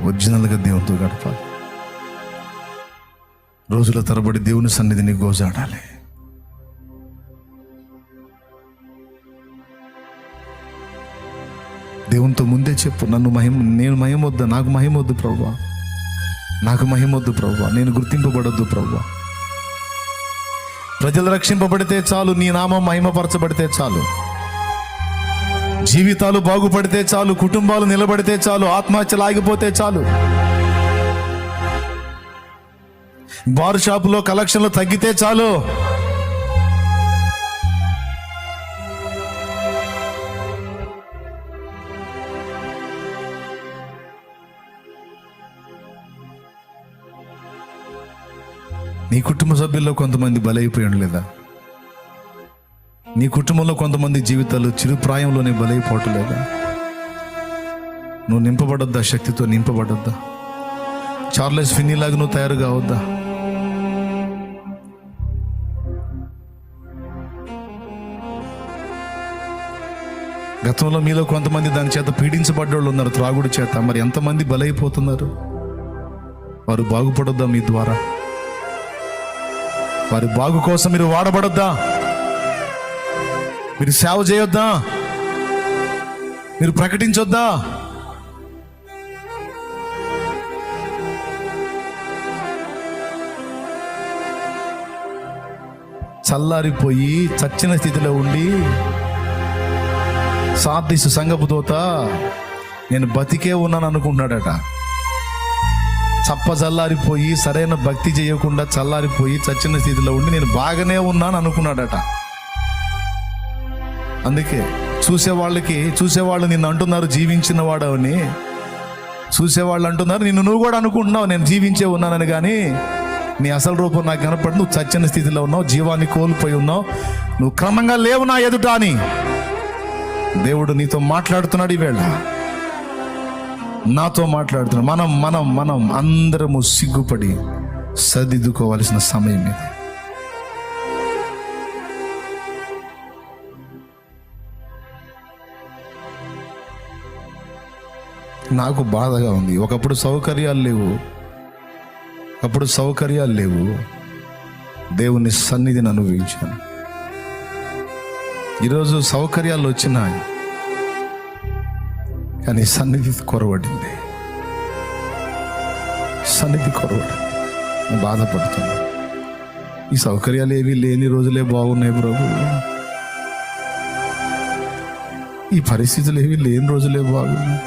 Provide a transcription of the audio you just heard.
ఒరిజినల్గా దేవునితో గడపాలి. రోజుల తరబడి దేవుని సన్నిధిని గోజాడాలి. దేవునితో ముందే చెప్పు, నేను మహిమొద్దు, నాకు మహిమొద్దు ప్రభువా, నాకు మహిమొద్దు ప్రభువా, నేను గుర్తింపబడొద్దు ప్రభువా. ప్రజలు రక్షింపబడితే చాలు, నీ నామం మహిమపరచబడితే చాలు, జీవితాలు బాగుపడితే చాలు, కుటుంబాలు నిలబడితే చాలు, ఆత్మహత్యలు ఆగిపోతే చాలు, బార్ షాపులో కలెక్షన్లు తగ్గితే చాలు. నీ కుటుంబ సభ్యుల్లో కొంతమంది బలైపోయి ఉండలేదా? నీ కుటుంబంలో కొంతమంది జీవితాలు చిరుప్రాయంలోనే బలైపోవటం లేదా? నువ్వు నింపబడొద్దా? శక్తితో నింపబడొద్దా? చార్లెస్ ఫిన్నీలాగా నువ్వు తయారు కావద్దా? గతంలో మీలో కొంతమంది దాని చేత పీడించబడ్డోళ్ళు ఉన్నారు, త్రాగుడు చేత. మరి ఎంతమంది బలైపోతున్నారు? వారు బాగుపడొద్దా? మీ ద్వారా వారి బాగు కోసం మీరు వాడబడొద్దా? మీరు సేవ చేయొద్దా? మీరు ప్రకటించొద్దా? చల్లారిపోయి చచ్చిన స్థితిలో ఉండి సార్దీసు సంఘపు దూత నేను బతికే ఉన్నాను అనుకుంటున్నాడట. చల్లారిపోయి సరైన భక్తి చేయకుండా చల్లారిపోయి చచ్చిన స్థితిలో ఉండి నేను బాగానే ఉన్నాను అనుకున్నాడట. అందుకే చూసేవాళ్ళు నిన్ను అంటున్నారు జీవించిన వాడవని. చూసేవాళ్ళు అంటున్నారు నువ్వు కూడా అనుకుంటున్నావు నేను జీవించే ఉన్నానని. కానీ నీ అసలు రూపం నాకు కనపడి నువ్వు చచ్చిన స్థితిలో ఉన్నావు, జీవాన్ని కోల్పోయి ఉన్నావు, నువ్వు క్రమంగా లేవు నా ఎదుట అని దేవుడు నీతో మాట్లాడుతున్నాడు. ఈవేళ నాతో మాట్లాడుతున్నాడు. మనం అందరము సిగ్గుపడి సరిదిద్దుకోవాల్సిన సమయం ఇది. నాకు బాధగా ఉంది. ఒకప్పుడు సౌకర్యాలు లేవు, దేవుని సన్నిధిని అనుభవించాను. ఈరోజు సౌకర్యాలు వచ్చినాయి, కానీ సన్నిధి కొరవడింది. నేను బాధపడుతున్నా. ఈ సౌకర్యాలు ఏవి లేని రోజులే బాగున్నాయి ప్రభు, ఈ పరిస్థితులు ఏవి లేని రోజులే బాగున్నాయి.